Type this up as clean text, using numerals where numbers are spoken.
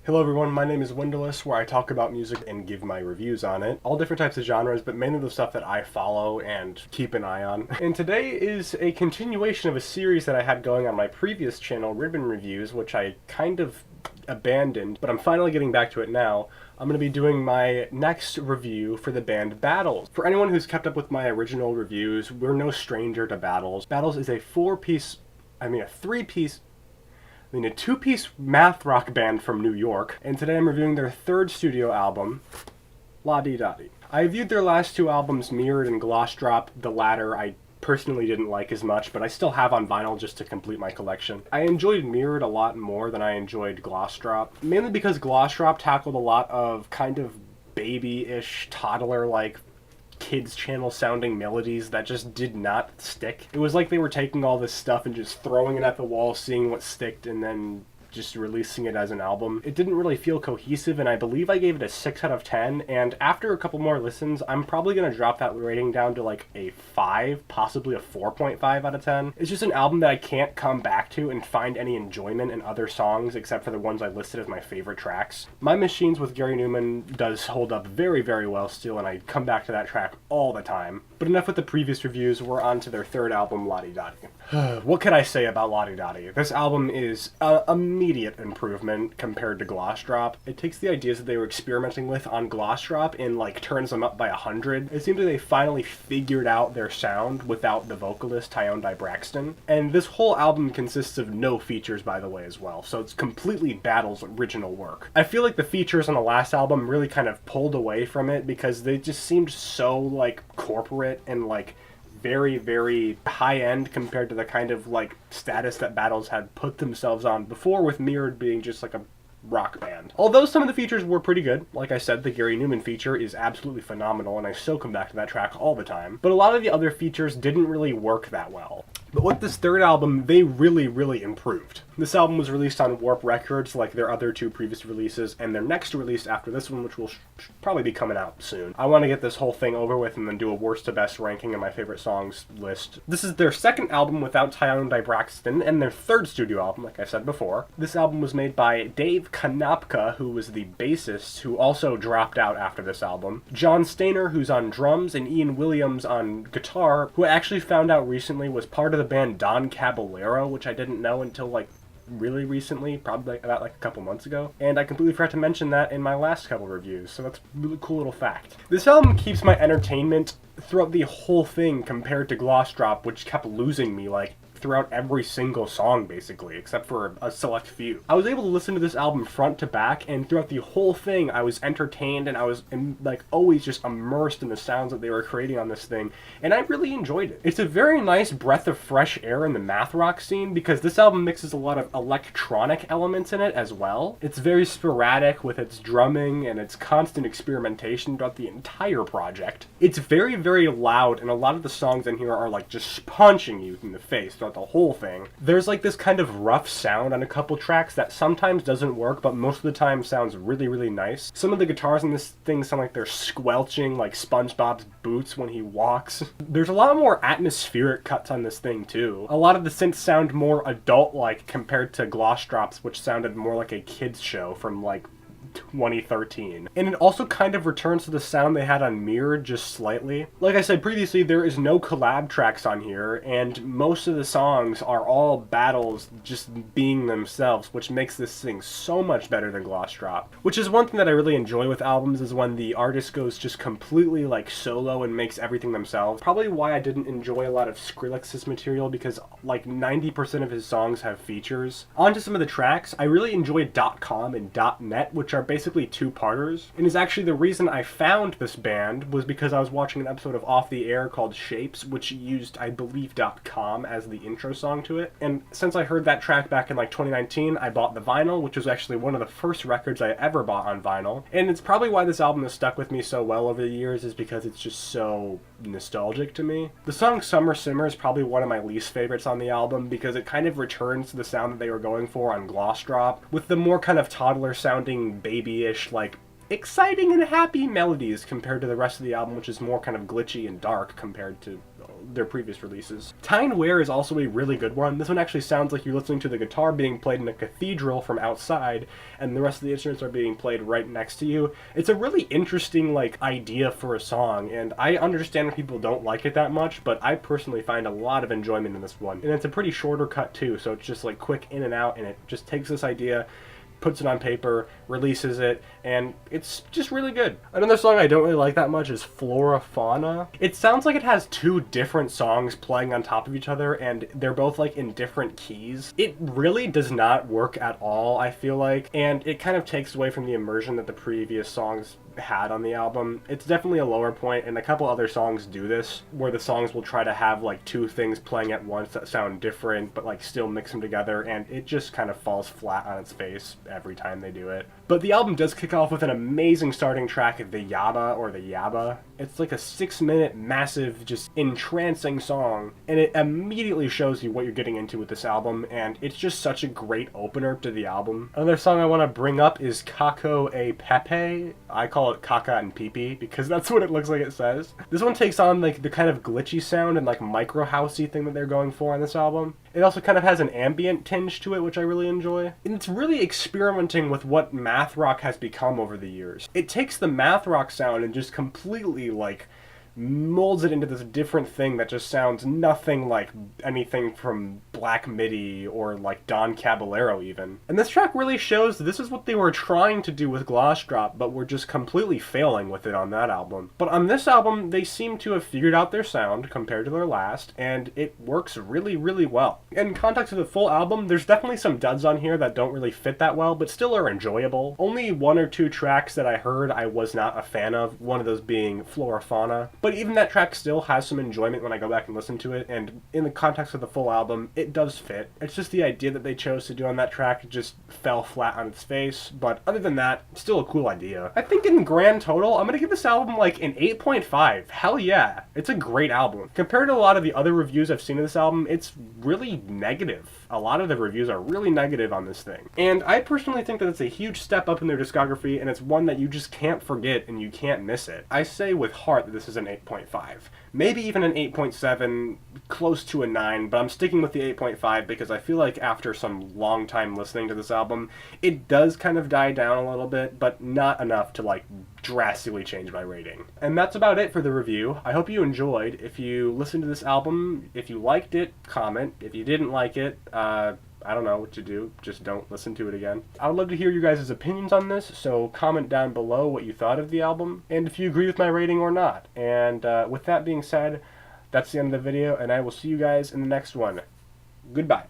Hello everyone, my name is Windowless, where I talk about music and give my reviews on it. All different types of genres, but mainly the stuff that I follow and keep an eye on. And today is a continuation of a series that I had going on my previous channel, Ribbon Reviews, which I kind of abandoned, but I'm finally getting back to it now. I'm going to be doing my next review for the band Battles. For anyone who's kept up with my original reviews, we're no stranger to Battles. Battles is a two-piece math rock band from New York, and today I'm reviewing their third studio album, La Di Da Di. I viewed their last two albums, Mirrored and Gloss Drop. The latter I personally didn't like as much, but I still have on vinyl just to complete my collection. I enjoyed Mirrored a lot more than I enjoyed Gloss Drop, mainly because Gloss Drop tackled a lot of kind of baby-ish, toddler-like kids channel sounding melodies that just did not stick. It was like they were taking all this stuff and just throwing it at the wall, seeing what sticked, and then just releasing it as an album. It didn't really feel cohesive, and I believe I gave it a 6 out of 10, and after a couple more listens, I'm probably going to drop that rating down to like a 5, possibly a 4.5 out of 10. It's just an album that I can't come back to and find any enjoyment in other songs except for the ones I listed as my favorite tracks. My Machines with Gary Numan does hold up very, very well still, and I come back to that track all the time. But enough with the previous reviews, we're on to their third album, La Di Da Di. What can I say about La Di Da Di? This album is immediate improvement compared to Gloss Drop. It takes the ideas that they were experimenting with on Gloss Drop and like turns them up by 100. It seems like they finally figured out their sound without the vocalist Tyne Braxton. And this whole album consists of no features, by the way, as well, so it's completely Battles' original work. I feel like the features on the last album really kind of pulled away from it because they just seemed so like corporate and like very, very high-end compared to the kind of like status that Battles had put themselves on before, with Mirrored being just like a rock band. Although some of the features were pretty good. Like I said, the Gary Numan feature is absolutely phenomenal, and I still come back to that track all the time. But a lot of the other features didn't really work that well. But with this third album, they really, really improved. This album was released on Warp Records like their other two previous releases, and their next release after this one, which will probably be coming out soon. I want to get this whole thing over with and then do a worst to best ranking of my favorite songs list. This is their second album without Tyne Braxton, and their third studio album, like I said before. This album was made by Dave Kanapka, who was the bassist, who also dropped out after this album, John Stainer, who's on drums, and Ian Williams on guitar, who I actually found out recently was part of the band Don Caballero, which I didn't know until like really recently, probably about like a couple months ago, and I completely forgot to mention that in my last couple reviews, so that's a really cool little fact. This album keeps my entertainment throughout the whole thing compared to Gloss Drop, which kept losing me like throughout every single song basically, except for a select few. I was able to listen to this album front to back, and throughout the whole thing I was entertained, and I was like always just immersed in the sounds that they were creating on this thing, and I really enjoyed it. It's a very nice breath of fresh air in the math rock scene because this album mixes a lot of electronic elements in it as well. It's very sporadic with its drumming and its constant experimentation throughout the entire project. It's very, very loud, and a lot of the songs in here are like just punching you in the face throughout the whole thing. There's like this kind of rough sound on a couple tracks that sometimes doesn't work, but most of the time sounds really, really nice. Some of the guitars in this thing sound like they're squelching like SpongeBob's boots when he walks. There's a lot more atmospheric cuts on this thing too. A lot of the synths sound more adult-like compared to Gloss Drops, which sounded more like a kid's show from like 2013. And it also kind of returns to the sound they had on Mirrored just slightly. Like I said previously, there is no collab tracks on here, and most of the songs are all Battles just being themselves, which makes this thing so much better than Gloss Drop. Which is one thing that I really enjoy with albums, is when the artist goes just completely like solo and makes everything themselves. Probably why I didn't enjoy a lot of Skrillex's material, because like 90% of his songs have features. On to some of the tracks. I really enjoyed .com and .net, which are basically two-parters, and is actually the reason I found this band was because I was watching an episode of Off the Air called Shapes, which used, I believe, .com as the intro song to it. And since I heard that track back in like 2019, I bought the vinyl, which was actually one of the first records I ever bought on vinyl. And it's probably why this album has stuck with me so well over the years, is because it's just so nostalgic to me. The song Summer Simmer is probably one of my least favorites on the album because it kind of returns to the sound that they were going for on Gloss Drop, with the more kind of toddler-sounding babyish, like exciting and happy melodies compared to the rest of the album, which is more kind of glitchy and dark compared to their previous releases. Tyne is also a really good one. This one actually sounds like you're listening to the guitar being played in a cathedral from outside, and the rest of the instruments are being played right next to you. It's a really interesting, like, idea for a song, and I understand if people don't like it that much, but I personally find a lot of enjoyment in this one. And it's a pretty shorter cut too, so it's just like quick in and out, and it just takes this idea, puts it on paper, releases it, and it's just really good. Another song I don't really like that much is Flora, Fauna. It sounds like it has two different songs playing on top of each other, and they're both like in different keys. It really does not work at all, I feel like, and it kind of takes away from the immersion that the previous songs had on the album. It's definitely a lower point, and a couple other songs do this, where the songs will try to have like two things playing at once that sound different, but like still mix them together, and it just kind of falls flat on its face every time they do it. But the album does kick off with an amazing starting track, the Yabba, or the Yabba. It's like a 6-minute, massive, just entrancing song, and it immediately shows you what you're getting into with this album, and it's just such a great opener to the album. Another song I want to bring up is Cacio e Pepe. I call it Caca and Pepe, because that's what it looks like it says. This one takes on like the kind of glitchy sound and like micro housey thing that they're going for on this album. It also kind of has an ambient tinge to it, which I really enjoy. And it's really experimenting with what math rock has become over the years. It takes the math rock sound and just completely like molds it into this different thing that just sounds nothing like anything from Black Midi or like Don Caballero even. And this track really shows this is what they were trying to do with Gloss Drop, but were just completely failing with it on that album. But on this album, they seem to have figured out their sound compared to their last, and it works really, really well. In context of the full album, there's definitely some duds on here that don't really fit that well, but still are enjoyable. Only one or two tracks that I heard I was not a fan of, one of those being Flora, Fauna. But even that track still has some enjoyment when I go back and listen to it, and in the context of the full album, it does fit. It's just the idea that they chose to do on that track just fell flat on its face, but other than that, still a cool idea. I think in grand total, I'm gonna give this album like an 8.5. Hell yeah, it's a great album. Compared to a lot of the other reviews I've seen of this album, it's really negative. A lot of the reviews are really negative on this thing. And I personally think that it's a huge step up in their discography, and it's one that you just can't forget and you can't miss it. I say with heart that this is an 8.5. Maybe even an 8.7, close to a 9, but I'm sticking with the 8.5 because I feel like after some long time listening to this album, it does kind of die down a little bit, but not enough to like drastically change my rating. And that's about it for the review. I hope you enjoyed. If you listened to this album, if you liked it, comment. If you didn't like it, I don't know what to do. Just don't listen to it again. I would love to hear you guys' opinions on this, so comment down below what you thought of the album, and if you agree with my rating or not. And with that being said, that's the end of the video, and I will see you guys in the next one. Goodbye.